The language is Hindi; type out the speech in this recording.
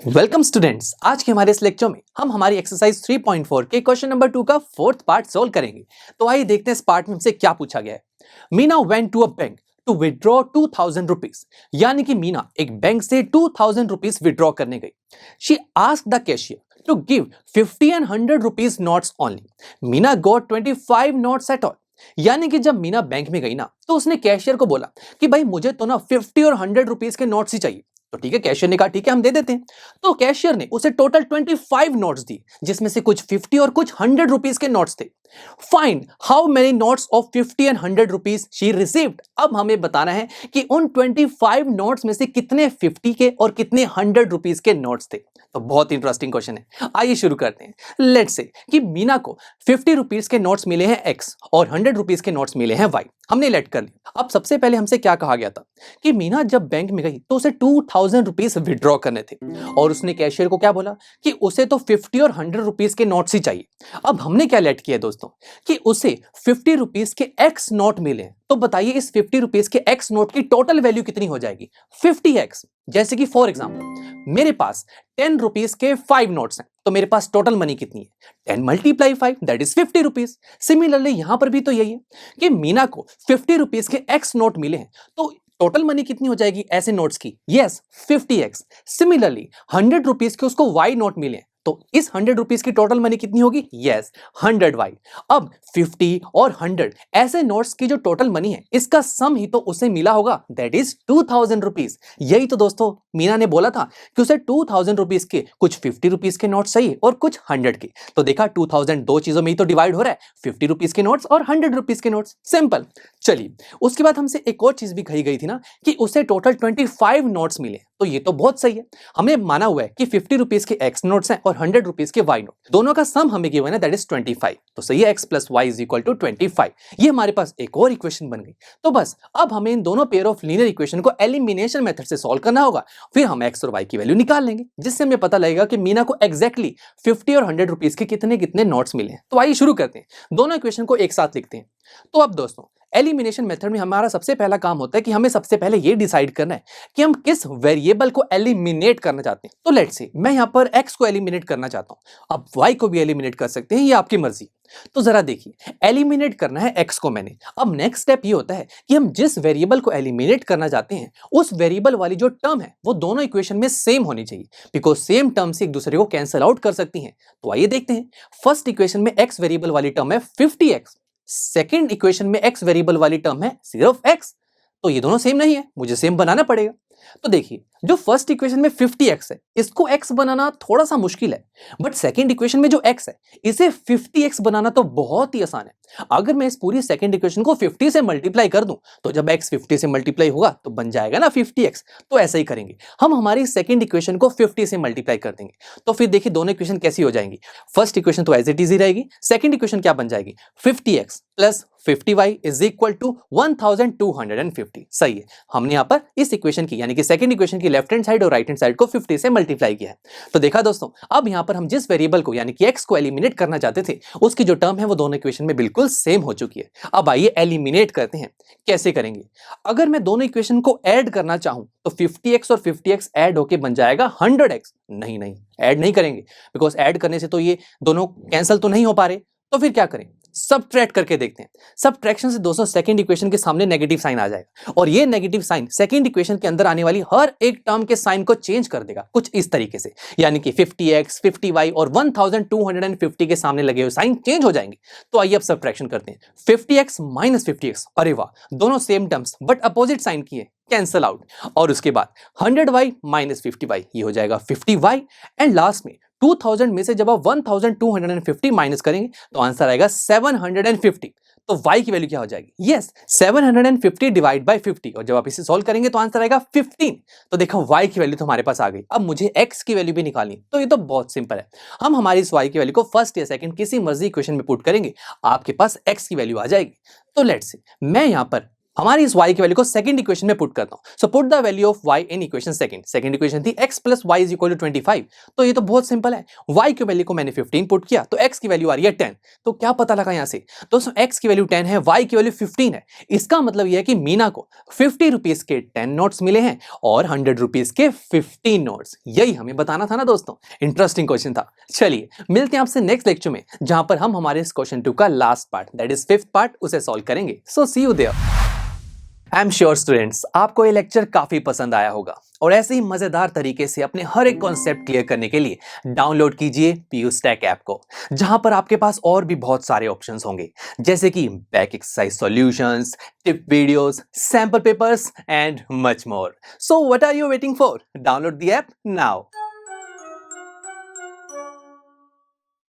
Welcome students. आज के हमारे इस लेक्चर में हम हमारी एक्सरसाइज 3.4 के क्वेश्चन नंबर 2 का फोर्थ पार्ट सोल्व करेंगे। तो आइए देखते हैं इस पार्ट में हमसे क्या पूछा गया है। Meena went to a bank to withdraw 2000 rupees, यानी कि मीना एक बैंक से 2000 रुपीज विड्रॉ करने गई। She asked the cashier to give 50 and 100 rupees notes only. Meena got 25 notes at all. यानी कि जब मीना बैंक में गई ना, तो उसने कैशियर को बोला कि भाई मुझे तो ना 50 और 100 रुपीज के नोट्स ही चाहिए। तो ठीक है, कैशियर ने कहा ठीक है हम दे देते हैं। तो कैशियर ने उसे टोटल 25 नोट्स दिए, जिसमें से कुछ 50 और कुछ 100 रुपीज के नोट्स थे। Find how many notes of 50 and 100 rupees she received. अब हमें बताना है कि उन 25 नोट्स में से कितने 50 के और कितने 100 रुपीज के नोट्स थे। तो बहुत इंटरेस्टिंग क्वेश्चन है, आइए शुरू करते हैं। लेट्स से कि मीना को 50 रुपीज के नोट्स मिले हैं एक्स और 100 रुपीज के नोट्स मिले हैं वाई। हमने लेट कर लिया। अब सबसे पहले हमसे क्या कहा गया था कि मीना जब बैंक में गई तो उसे 2000 रुपीज विड्रॉ करने थे, और उसने कैशियर को क्या बोला कि उसे तो 50 और 100 रुपीज के नोट्स ही चाहिए। अब हमने क्या लेट किया दोस्तों कि उसे 50 रुपीज के एक्स नोट मिले। तो बताइए इस 50 रुपीज के एक्स नोट की टोटल वैल्यू कितनी हो जाएगी? 50x। जैसे कि फॉर एग्जाम्पल मेरे पास 10 रुपीज के 5 नोट्स हैं, तो मेरे पास टोटल मनी कितनी है? 10 multiply 5 that is 50 rupees. Similarly यहां पर भी तो यही है कि मीना को 50 रुपीज के एक्स नोट मिले हैं, तो टोटल मनी कितनी हो जाएगी ऐसे नोट्स की? Yes 50x। सिमिलरली 100 रुपीज के उसको वाई नोट मिले हैं, तो इस 100 रुपीज की टोटल मनी कितनी होगी? Yes 100y। अब 50 और 100 ऐसे नोट्स की जो टोटल मनी है, इसका सम ही तो उसे मिला होगा, दैट इज 2000 रुपीज। यही तो दोस्तों मीना ने बोला था कि उसे 2000 रुपीज के कुछ 50 रुपीज के नोट्स चाहिए और कुछ 100 के। तो देखा 2000 दो चीजों में ही तो डिवाइड हो रहा है, 50 रुपीज के नोट्स और 100 रुपीज के नोट्स। सिंपल। चलिए उसके बाद हमसे एक और चीज भी कही गई थी ना कि उसे टोटल 25 नोट्स मिले। तो ये तो बहुत सही है, हमें माना हुआ है कि 50 रुपीज के एक्स नोट्स हैं और 100 रुपीज के वाई नोट, दोनों का सम हमें गिवन है दैट इज 25। तो सही है, X plus Y is equal to 25। ये हमारे पास एक और इक्वेशन बन गई। तो बस अब हमें इन दोनों पेयर ऑफ लीनियर इक्वेशन को एलिमिनेशन मेथड से सॉल्व करना होगा। फिर हम एक्स और वाई की वैल्यू निकाल लेंगे, जिससे हमें पता लगेगा कि मीना को एग्जैक्टली 50 और 100 रुपीज के कितने कितने नोट्स मिले हैं। तो आइए शुरू करते हैं, दोनों इक्वेशन को एक साथ लिखते हैं। तो अब दोस्तों एलिमिनेशन मेथड में हमारा सबसे पहला काम होता है कि हमें सबसे पहले ये डिसाइड करना है कि हम किस वेरिएबल को एलिमिनेट करना चाहते हैं। तो लेट्स से मैं यहां पर x को एलिमिनेट करना चाहता हूं, अब y को भी एलिमिनेट कर सकते हैं, ये आपकी मर्जी। तो जरा देखिए, एलिमिनेट करना है x को मैंने। अब नेक्स्ट स्टेप ये होता है कि हम जिस वेरिएबल को एलिमिनेट करना चाहते हैं, उस वेरिएबल वाली जो टर्म है वो दोनों इक्वेशन में सेम होनी चाहिए, बिकॉज सेम टर्म से एक दूसरे को कैंसिल आउट कर सकती हैं। तो आइए देखते हैं। फर्स्ट इक्वेशन में x वेरिएबल वाली टर्म है 50x, सेकेंड इक्वेशन में x वेरिएबल वाली टर्म है सिर्फ x। तो ये दोनों सेम नहीं है, मुझे सेम बनाना पड़ेगा। तो देखिए, जो फर्स्ट इक्वेशन में 50x है, इसको x बनाना थोड़ा सा मुश्किल है, बट सेकेंड इक्वेशन में जो x है, इसे 50x बनाना तो बहुत ही आसान है। अगर मैं इस पूरी सेकेंड इक्वेशन को 50 से मल्टीप्लाई कर दूं, तो जब x 50 से मल्टीप्लाई होगा तो बन जाएगा ना 50x। तो ऐसा ही करेंगे, हम हमारी सेकेंड इक्वेशन को 50 से मल्टीप्लाई कर देंगे। तो फिर देखिए दोनों इक्वेशन कैसी हो जाएंगी। फर्स्ट इक्वेशन तो एज इट इज ही रहेगी, सेकेंड इक्वेशन क्या बन जाएगी? 50x plus 50y is equal to 1250। सही है, हमने यहां पर इस इक्वेशन की यानी कि सेकंड इक्वेशन की लेफ्ट हैंड साइड और राइट हैंड साइड को 50 से मल्टीप्लाई किया है। तो देखा दोस्तों, अब यहां पर हम जिस वेरिएबल को यानी कि x को एलिमिनेट करना चाहते थे, उसकी जो टर्म है वो दोनों इक्वेशन में बिल्कुल सेम हो चुकी है। अब आइए एलिमिनेट करते हैं। कैसे करेंगे? अगर मैं दोनों इक्वेशन को ऐड करना चाहूं तो 50x और 50x ऐड होके बन जाएगा 100x। नहीं नहीं, ऐड नहीं करेंगे, बिकॉज ऐड करने से तो ये दोनों कैंसिल तो नहीं हो पा रहे। तो फिर क्या करें? सबट्रैक्ट करके देखते हैं। सबट्रैक्शन से दोस्तों सेकंड इक्वेशन के सामने नेगेटिव साइन आ जाएगा, और ये नेगेटिव साइन सेकंड इक्वेशन के अंदर आने वाली हर एक टर्म के साइन को चेंज कर देगा, कुछ इस तरीके से, यानी कि 50x 50y और 1250 के सामने लगे हुए साइन चेंज हो जाएंगे। तो आइए अब सबट्रैक्शन करते हैं। 50x माइनस 50x, अरे वाह, दोनों same terms but opposite sign किए, कैंसल आउट। और उसके बाद 100y माइनस 50y, ये हो जाएगा 50y। एंड लास्ट में 2000 में से जब आप 1250 माइनस करेंगे तो आंसर आएगा 750। तो y की वैल्यू क्या हो जाएगी? यस 750 डिवाइड बाय 50, और जब आप इसे सॉल्व करेंगे तो आंसर आएगा 15। तो देखो y की वैल्यू तो हमारे पास आ गई। अब मुझे x की वैल्यू भी निकालनी है, तो ये तो बहुत सिंपल है। हम हमारी इस y की वैल्यू को फर्स्ट या सेकंड किसी मर्जी इक्वेशन में पुट करेंगे, आपके पास x की वैल्यू आ जाएगी। तो लेट्स से मैं यहां पर हमारी इस y की वैल्यू को सेकंड इक्वेशन में पुट करता हूं। So put the value of y in equation second equation थी x plus Y is equal to 25। तो ये तो बहुत सिंपल है, y की वैल्यू को मैंने 15 पुट किया तो x की वैल्यू आ रही है 10। तो क्या पता लगा यहां से दोस्तों, x की वैल्यू 10 है, y की वैल्यू 15 है। इसका मतलब यह है कि मीना को 50 रुपीज के 10 नोट्स मिले हैं और 100 रुपीज के 15 नोट्स। यही हमें बताना था ना दोस्तों, इंटरेस्टिंग क्वेश्चन था। चलिए मिलते हैं आपसे नेक्स्ट लेक्चर में, जहां पर हम हमारे इस क्वेश्चन 2 का last part that is 5th part उसे सॉल्व करेंगे। So see you there. I am sure students, आपको ये लेक्चर काफी पसंद आया होगा और ऐसे ही मजेदार तरीके से अपने हर एक कॉन्सेप्ट क्लियर करने के लिए डाउनलोड कीजिए पीयू स्टैक ऐप को, जहां पर आपके पास और भी बहुत सारे ऑप्शंस होंगे, जैसे कि back exercise solutions, tip videos, sample papers and much more. So what are you waiting for? Download the app now.